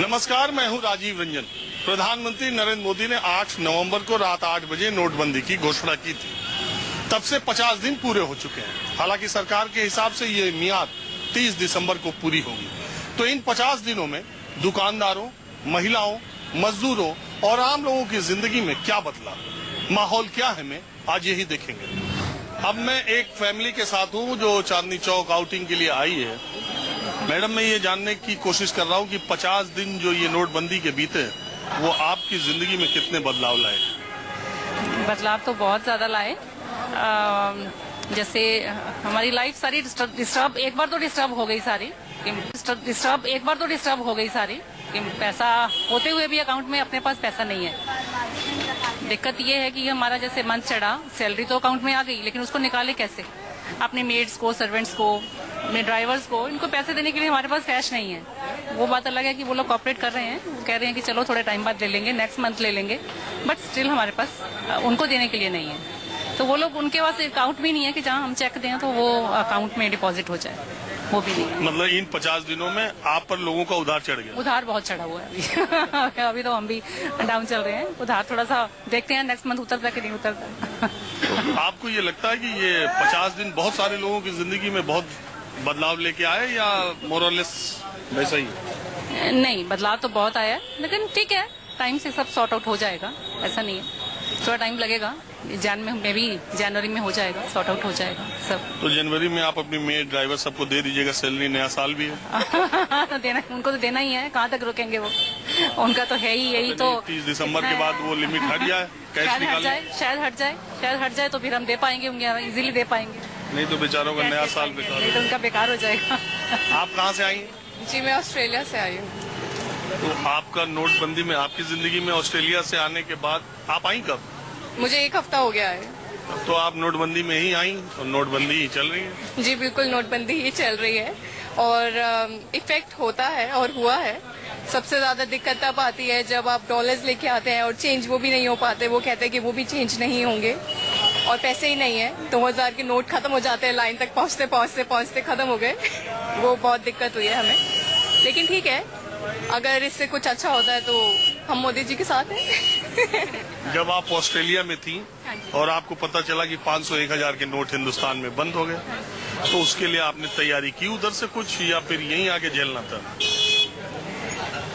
नमस्कार, मैं हूं राजीव रंजन। प्रधानमंत्री नरेंद्र मोदी ने 8 नवंबर को रात 8 बजे नोटबंदी की घोषणा की थी। तब से 50 दिन पूरे हो चुके हैं। हालांकि सरकार के हिसाब से ये मियाद 30 दिसंबर को पूरी होगी। तो इन 50 दिनों में दुकानदारों, महिलाओं, मजदूरों और आम लोगों की जिंदगी में क्या बदला, माहौल क्या है, मैं आज यही देखेंगे। अब मैं एक फैमिली के साथ हूँ जो चांदनी चौक आउटिंग के लिए आई है। मैडम, मैं ये जानने की कोशिश कर रहा हूँ कि 50 दिन जो ये नोटबंदी के बीते, वो आपकी जिंदगी में कितने बदलाव लाए? बदलाव तो बहुत ज्यादा लाए। जैसे हमारी लाइफ सारी डिस्टर्ब एक बार तो डिस्टर्ब हो गई सारी। कि पैसा होते हुए भी अकाउंट में अपने पास पैसा नहीं है। दिक्कत ये है कि हमारा जैसे मंथ चढ़ा, सैलरी तो अकाउंट में आ गई, लेकिन उसको निकाले कैसे? अपने मेड्स को, सर्वेंट्स को, अपने ड्राइवर्स को, इनको पैसे देने के लिए हमारे पास कैश नहीं है। वो बात अलग है कि वो लोग कॉपरेट कर रहे हैं, वो कह रहे हैं कि चलो थोड़े टाइम बाद ले लेंगे, नेक्स्ट मंथ ले लेंगे, बट स्टिल हमारे पास उनको देने के लिए नहीं है। तो वो लोग, उनके पास अकाउंट भी नहीं है कि जहाँ हम चेक दें तो वो अकाउंट में डिपॉजिट हो जाए, वो भी नहीं है। मतलब इन 50 दिनों में आप पर लोगों का उधार चढ़ गया? उधार बहुत चढ़ा हुआ है अभी तो हम भी डाउन चल रहे हैं। उधार थोड़ा सा देखते हैं नेक्स्ट मंथ उतरता कि नहीं उतरता। तो आपको ये लगता है कि ये 50 दिन बहुत सारे लोगों की जिंदगी में बहुत बदलाव लेके आए, या मोरलेस वैसा ही? नहीं, बदलाव तो बहुत आया है, लेकिन ठीक है, टाइम से सब सॉर्ट आउट हो जाएगा। ऐसा नहीं है, थोड़ा टाइम लगेगा। जनवरी में हो जाएगा, सॉर्ट आउट हो जाएगा सब। तो जनवरी में आप अपनी मेड, ड्राइवर सबको दे दीजिएगा सैलरी, नया साल भी है। तो देना, उनको तो देना ही है, कहाँ तक रुकेंगे वो? उनका तो है ही यही। तो 30 दिसंबर के बाद वो लिमिट हट जाए, कैश निकालने, शायद हट जाए तो फिर हम दे पाएंगे, इजीली दे पाएंगे। नहीं तो बेचारों का नया साल बेकार, नहीं तो उनका बेकार हो जाएगा। आप कहाँ से आई? जी, मैं ऑस्ट्रेलिया से आई हूँ। तो आपका नोटबंदी में, आपकी जिंदगी में ऑस्ट्रेलिया से आने के बाद आप आई कब? मुझे 1 हफ्ता हो गया है। तो आप नोटबंदी में ही आई और नोटबंदी ही चल रही है? जी बिल्कुल, नोटबंदी ही चल रही है और इफेक्ट होता है और हुआ है। सबसे ज्यादा दिक्कत तब आती है जब आप डॉलर्स लेके आते हैं और चेंज वो भी नहीं हो पाते। वो कहते हैं कि वो भी चेंज नहीं होंगे और पैसे ही नहीं है। 2000 के नोट खत्म हो जाते हैं, लाइन तक पहुंचते खत्म हो गए। वो बहुत दिक्कत हुई है हमें, लेकिन ठीक है, अगर इससे कुछ अच्छा होता है तो हम मोदी जी के साथ हैं। जब आप ऑस्ट्रेलिया में थी और आपको पता चला कि 500-1000 के नोट हिंदुस्तान में बंद हो गए, तो उसके लिए आपने तैयारी की उधर से कुछ, या फिर यहीं आके झेलना था?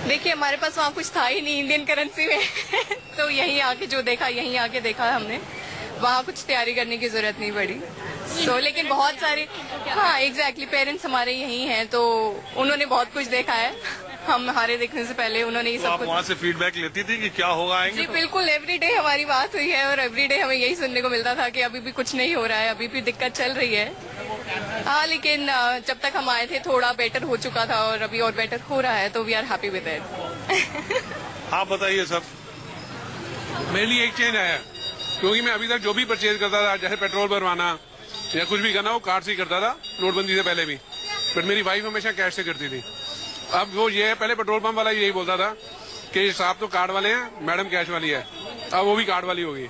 देखिए, हमारे पास वहाँ कुछ था ही नहीं इंडियन करेंसी में तो यहीं आके देखा हमने। वहाँ कुछ तैयारी करने की जरूरत नहीं पड़ी। लेकिन बहुत सारे, हाँ एग्जैक्टली, पेरेंट्स हमारे यही हैं, तो उन्होंने बहुत कुछ देखा है। हमारे देखने से पहले उन्होंने ये सब कुछ। वहाँ से फीडबैक लेती थी कि क्या होगा, आएंगे? जी बिल्कुल, एवरीडे हमारी बात हुई है और एवरीडे हमें यही सुनने को मिलता था कि अभी भी कुछ नहीं हो रहा है, अभी भी दिक्कत चल रही है। हाँ, लेकिन जब तक हम आए थे थोड़ा बेटर हो चुका था और अभी और बेटर हो रहा है, तो we are happy with it. आप बताइए सर। मेरे लिए एक चेंज आया, क्योंकि मैं अभी तक जो भी परचेज करता था, जैसे पेट्रोल भरवाना या कुछ भी करना, वो कार्ड से ही करता था, नोटबंदी से पहले भी। बट मेरी वाइफ हमेशा कैश से करती थी। अब वो ये है, पहले पेट्रोल पंप वाला यही बोलता था कि साहब तो कार्ड वाले हैं, मैडम कैश वाली है। अब वो भी कार्ड वाली होगी।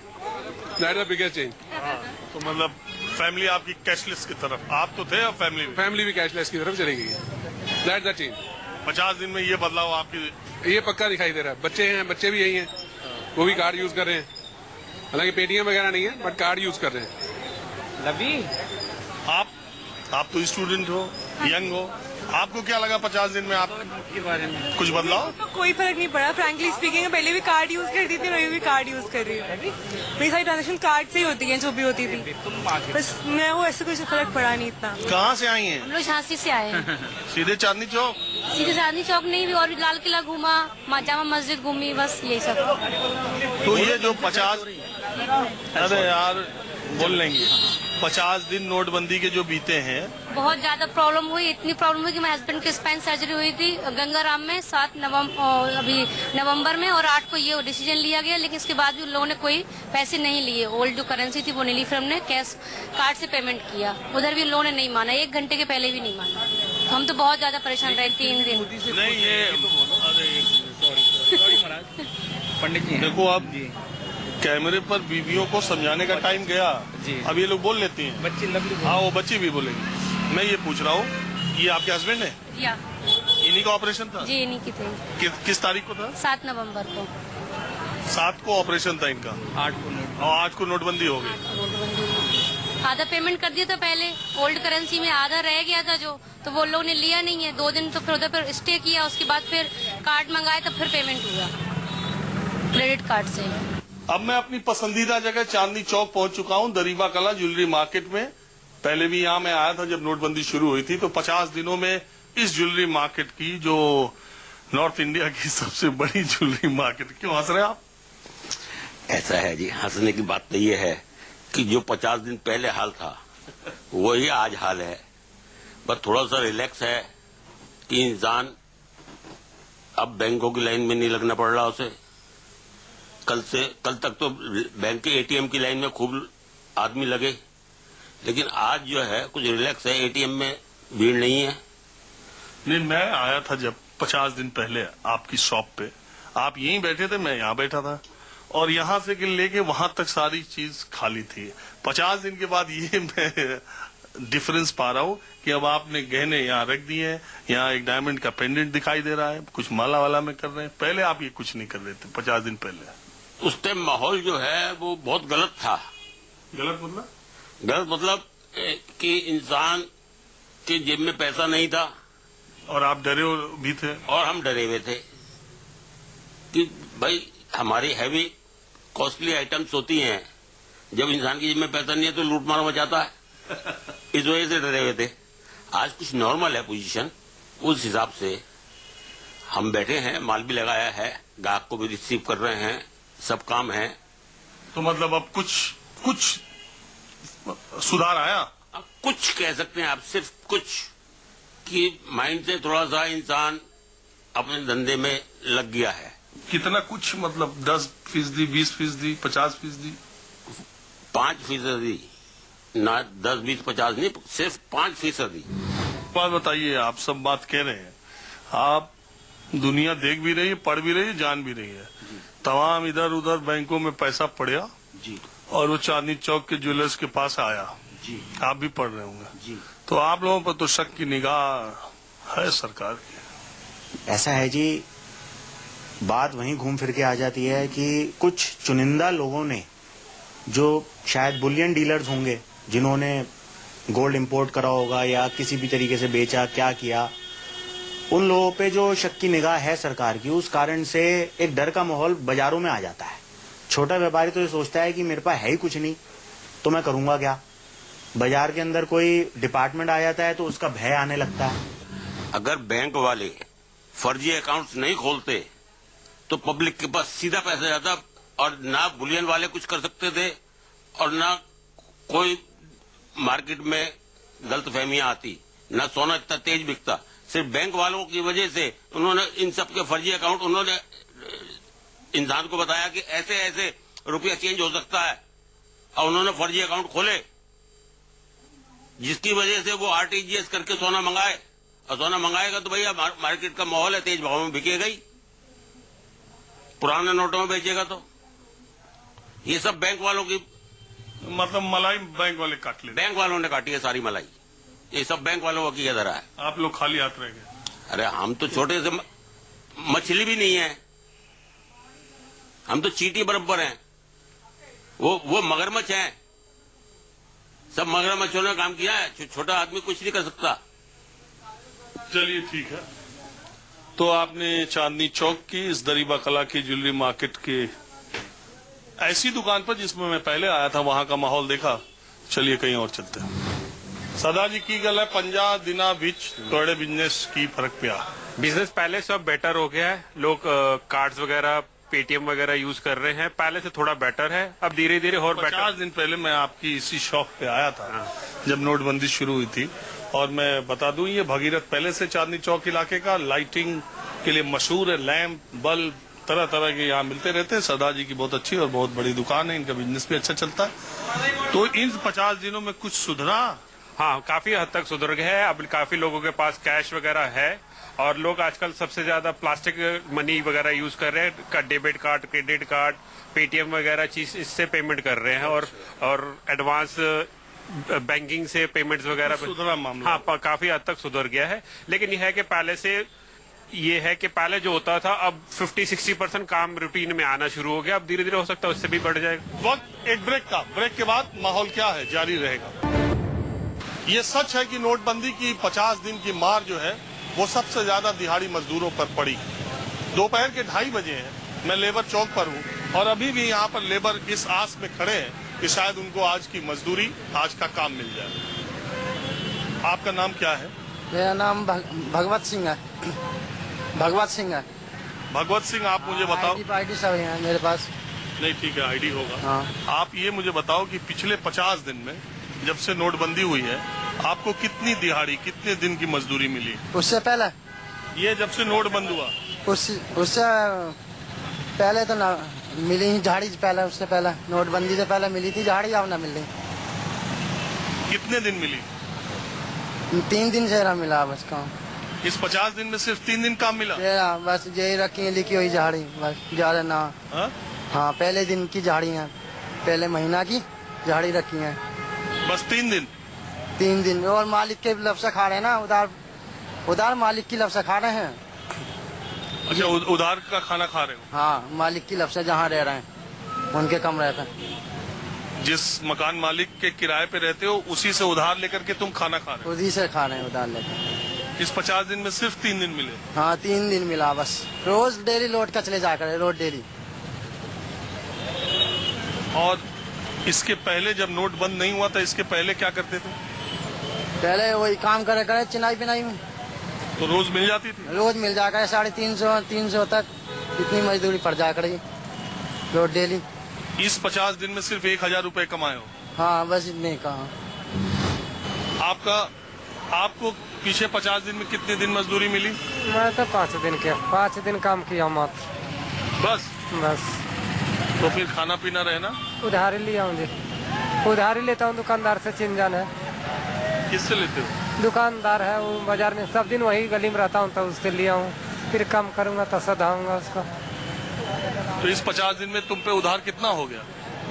That the biggest change. तो मतलब फैमिली आपकी कैशलेस की तरफ, आप तो थे, अब फैमिली भी कैशलेस की तरफ चली गई है। That the change. 50 दिन में ये बदलाव आपकी? ये पक्का दिखाई दे रहा है। बच्चे हैं, बच्चे भी यही हैं, वो भी कार्ड यूज कर रहे हैं। हालांकि पेटीएम वगैरह नहीं है, बट कार्ड यूज कर रहे हैं। आप तो स्टूडेंट हो, यंग हो, आपको क्या लगा 50 दिन में आप के बारे में कुछ बदलाव? तो कोई फर्क नहीं पड़ा, फ्रैंकली स्पीकिंग। पहले भी कार्ड यूज करती थी, अभी भी कार्ड यूज कर रही हूँ। मेरी सारी ट्रांजेक्शन कार्ड से ही होती है, जो भी होती थी। बस मैं वो, ऐसे कुछ फर्क पड़ा नहीं इतना। कहाँ से आई हैं? हम लोग झांसी से आए हैं। सीधे चांदनी चौक? सीधे चांदनी चौक नहीं, भी और भी लाल किला घूमा, जामा मस्जिद घूमी, बस यही सब। तो ये जो 50, अरे यार बोल लेंगे, 50 दिन नोटबंदी के जो बीते हैं, बहुत ज्यादा प्रॉब्लम हुई। इतनी प्रॉब्लम हुई कि मेरे हस्बैंड की स्पाइन सर्जरी हुई थी गंगाराम में 7 नवंबर में, और 8 को ये डिसीजन लिया गया। लेकिन इसके बाद भी उन लोगों ने कोई पैसे नहीं लिए। ओल्ड जो करेंसी थी वो नहीं ली, फिर हमने कैश कार्ड से पेमेंट किया। उधर भी उन लोगों ने नहीं माना, 1 घंटे के पहले भी नहीं माना। हम तो बहुत ज्यादा परेशान रहे 3 दिन। नहीं ये पंडित जी देखो, अब कैमरे पर बीवियों को समझाने का टाइम गया। अब ये लोग बोल लेती हैं, बच्ची। हाँ, वो बच्ची भी बोलेंगी। मैं ये पूछ रहा हूँ, ये आपके हस्बैंड है? या इन इन्हीं का ऑपरेशन था? जी इन्हीं की थी। किस तारीख को था? 7 नवंबर को। 7 को ऑपरेशन था इनका, 8 को नोटबंदी हो गई। आधा पेमेंट कर दिया था पहले ओल्ड करेंसी में, आधा रह गया था जो, तो वो लोग ने लिया नहीं है। 2 दिन तो फिर उधर पर स्टे किया, उसके बाद फिर कार्ड मंगाया तब फिर पेमेंट हुआ क्रेडिट कार्ड से। अब मैं अपनी पसंदीदा जगह चांदनी चौक पहुंच चुका हूं, दरीबा कला ज्वेलरी मार्केट में। पहले भी यहां मैं आया था जब नोटबंदी शुरू हुई थी, तो 50 दिनों में इस ज्वेलरी मार्केट की, जो नॉर्थ इंडिया की सबसे बड़ी ज्वेलरी मार्केट। क्यों हंस रहे हैं आप? ऐसा है जी, हंसने की बात तो ये है कि जो 50 दिन पहले हाल था वही आज हाल है। बस थोड़ा सा रिलैक्स है कि इंसान अब बैंकों की लाइन में नहीं लगना पड़ रहा उसे। कल तक तो बैंक के एटीएम की लाइन में खूब आदमी लगे, लेकिन आज जो है कुछ रिलैक्स है, एटीएम में भीड़ नहीं है। नहीं, मैं आया था जब 50 दिन पहले आपकी शॉप पे, आप यहीं बैठे थे, मैं यहाँ बैठा था, और यहाँ से लेके वहां तक सारी चीज खाली थी। 50 दिन के बाद ये मैं डिफरेंस पा रहा हूँ कि अब आपने गहने यहाँ रख दिए हैं, यहाँ एक डायमंड का पेंडेंट दिखाई दे रहा है, कुछ माला वाला में कर रहे हैं। पहले आप ये कुछ नहीं कर रहे थे 50 दिन पहले। उस टाइम माहौल जो है वो बहुत गलत था। गलत मतलब? गलत मतलब कि इंसान के जेब में पैसा नहीं था, और आप डरे भी थे, और हम डरे हुए थे कि भाई हमारी हैवी कॉस्टली आइटम्स होती हैं, जब इंसान की जेब में पैसा नहीं है तो लूटमार मचाता है। इस वजह से डरे हुए थे। आज कुछ नॉर्मल है पोजीशन, उस हिसाब से हम बैठे हैं, माल भी लगाया है, ग्राहक को भी रिसीव कर रहे हैं, सब काम है। तो मतलब अब कुछ सुधार आया? अब कुछ कह सकते हैं आप, सिर्फ कुछ, कि माइंड से थोड़ा सा इंसान अपने धंधे में लग गया है। कितना कुछ मतलब? 10%, 20%, 50%? 5%, ना 10, 20, 50 नहीं, सिर्फ 5%। बात बताइए, आप सब बात कह रहे हैं, आप दुनिया देख भी रही है, पढ़ भी रही है, जान भी रही है। तमाम इधर उधर बैंकों में पैसा पड़ा जी, और वो चांदनी चौक के ज्वेलर्स के पास आया जी, आप भी पढ़ रहे होंगे जी। तो आप लोगों पर तो शक की निगाह है सरकार की। ऐसा है जी, बात वहीं घूम फिर के आ जाती है कि कुछ चुनिंदा लोगों ने, जो शायद बुलियन डीलर्स होंगे, जिन्होंने गोल्ड इंपोर्ट करा होगा या किसी भी तरीके से बेचा, क्या किया, उन लोगों पे जो शक की निगाह है सरकार की, उस कारण से एक डर का माहौल बाजारों में आ जाता है। छोटा व्यापारी तो ये सोचता है कि मेरे पास है ही कुछ नहीं, तो मैं करूंगा क्या। बाजार के अंदर कोई डिपार्टमेंट आ जाता है तो उसका भय आने लगता है। अगर बैंक वाले फर्जी अकाउंट्स नहीं खोलते तो पब्लिक के पास सीधा पैसा जाता, और ना बुलियन वाले कुछ कर सकते थे और ना कोई मार्केट में गलतफहमियां आती, ना सोना इतना तेज बिकता। सिर्फ बैंक वालों की वजह से उन्होंने इन सब के फर्जी अकाउंट, उन्होंने इंसान को बताया कि ऐसे ऐसे रुपया चेंज हो सकता है, और उन्होंने फर्जी अकाउंट खोले, जिसकी वजह से वो आरटीजीएस करके सोना मंगाए। और सोना मंगाएगा तो भैया मार्केट का माहौल है, तेज भाव में बिकेगा ही, पुराने नोटों में बेचेगा। तो ये सब बैंक वालों की, मतलब मलाई बैंक वाले काट ले। बैंक वालों ने काटी है सारी मलाई, ये सब बैंक वालों की धरा है। आप लोग खाली हाथ रह गए। अरे हम तो छोटे से मछली भी नहीं है, हम तो चींटी बराबर हैं, वो मगरमच्छ हैं। सब मगरमच्छों ने काम किया है, छोटा आदमी कुछ नहीं कर सकता। चलिए ठीक है। तो आपने चांदनी चौक की इस दरीबा कला की ज्वेलरी मार्केट के ऐसी दुकान पर जिसमें मैं पहले आया था, वहां का माहौल देखा। चलिए कहीं और चलते हैं। सदा जी की गल है 50 दिना बिच थोड़े बिजनेस की फर्क पिया। बिजनेस पहले सब बेटर हो गया है, लोग कार्ड्स वगैरह, पेटीएम वगैरह यूज कर रहे हैं, पहले से थोड़ा बेटर है, अब धीरे धीरे और बेटर। 50 दिन पहले मैं आपकी इसी शॉप पे आया था जब नोटबंदी शुरू हुई थी, और मैं बता दूं ये भगीरथ पहले से चांदनी चौक इलाके का लाइटिंग के लिए मशहूर है। लैंप, बल्ब, तरह तरह के यहाँ मिलते रहते हैं। सदा जी की बहुत अच्छी और बहुत बड़ी दुकान है, इनका बिजनेस भी अच्छा चलता है। तो इन 50 दिनों में कुछ सुधरा? हाँ, काफी हद तक सुधर गया है। अब काफी लोगों के पास कैश वगैरह है, और लोग आजकल सबसे ज्यादा प्लास्टिक मनी वगैरह यूज कर रहे हैं। Debit card, credit card, Paytm वगैरह चीज इससे पेमेंट कर रहे हैं, और एडवांस बैंकिंग से पेमेंट्स वगैरह सुधरा मामला। हाँ, काफी हद तक सुधर गया है। लेकिन यह है कि पहले से ये है कि पहले जो होता था अब 50-60% काम रूटीन में आना शुरू हो गया। अब धीरे धीरे हो सकता है उससे भी बढ़ जाएगा। वक्त एक ब्रेक का, ब्रेक के बाद माहौल क्या है जारी रहेगा। ये सच है कि नोटबंदी की 50 दिन की मार जो है वो सबसे ज्यादा दिहाड़ी मजदूरों पर पड़ी। दोपहर के 2:30 बजे हैं, मैं लेबर चौक पर हूँ और अभी भी यहाँ पर लेबर इस आस में खड़े हैं कि शायद उनको आज की मजदूरी, आज का काम मिल जाए। आपका नाम क्या है? मेरा नाम भगवत सिंह है। भगवत सिंह है। भगवत सिंह, आप मुझे बताओ। आईडी सब है मेरे पास। नहीं, ठीक है, आईडी होगा। हाँ। आप ये मुझे बताओ कि पिछले 50 दिन में जब से नोटबंदी हुई है आपको कितनी दिहाड़ी, कितने दिन की मजदूरी मिली? उससे पहले, ये जब से नोट बंद हुआ उससे पहले तो ना मिली ही झाड़ी। पहले, उससे पहले नोटबंदी से पहले मिली थी झाड़ी, अब ना मिल रही। कितने दिन मिली? 3 दिन से ना मिला बस काम। इस 50 दिन में सिर्फ 3 दिन काम मिला? ये बस यही रखी है लिखी हुई झाड़ी, बस ज्यादा ना। हाँ, पहले दिन की झाड़ी है, पहले महीना की झाड़ी रखी है, बस 3 दिन। 3 दिन। और मालिक के लफ्ज़ खा रहे हैं ना, उधार मालिक की लफ्ज़ खा रहे हैं। अच्छा, उधार का खाना खा रहे हो? हाँ, मालिक की लफ्ज़ जहाँ रह रहे हैं उनके कम रहते हैं। जिस मकान मालिक के किराए पे रहते हो उसी से उधार लेकर के तुम खाना खा रहे हो? उसी से खा रहे हैं उधार लेकर। इस 50 दिन में सिर्फ 3 दिन मिले? हाँ, 3 दिन मिला बस। रोज डेली लौट कर चले जाकर, रोज डेली। और इसके पहले जब नोट बंद नहीं हुआ था, इसके पहले क्या करते थे? पहले वही काम करे चिनाई पिनाई में। तो रोज मिल जाती थी? रोज मिल जाकर 350 तक इतनी मजदूरी पड़ जा करेगी रोज डेली। इस 50 दिन में सिर्फ 1000 रुपए कमाए हो? हाँ, बस इतने कहा। आपको पीछे 50 दिन में कितने दिन मजदूरी मिली? मैं तो 5 दिन काम किया मात्र। बस? तो फिर खाना पीना रहना? उधारी लिया हूँ जी, उधारी लेता हूँ दुकानदार से। चिंजन है। किससे लेते हो? दुकानदार है वो बाजार में, सब दिन वही गली में रहता हूँ तो उससे लिया हूँ। फिर काम करूँगा तो सधाऊंगा उसका। तो इस 50 दिन में तुम पे उधार कितना हो गया?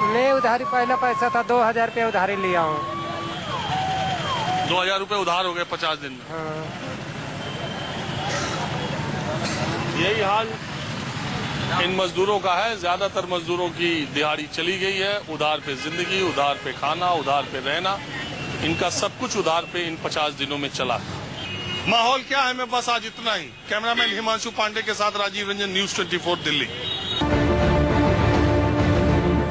मैं उधारी पहला पैसा था 2000 रुपया उधारी लिया हूँ। 2000 रुपए उधार हो गए 50 दिन में? हाँ। यही हाल इन मजदूरों का है। ज्यादातर मजदूरों की दिहाड़ी चली गई है। उधार पे जिंदगी, उधार पे खाना, उधार पे रहना, इनका सब कुछ उधार पे इन 50 दिनों में चला। माहौल क्या है मैं बस आज इतना ही। कैमरामैन हिमांशु पांडे के साथ राजीव रंजन, न्यूज़ 24 दिल्ली।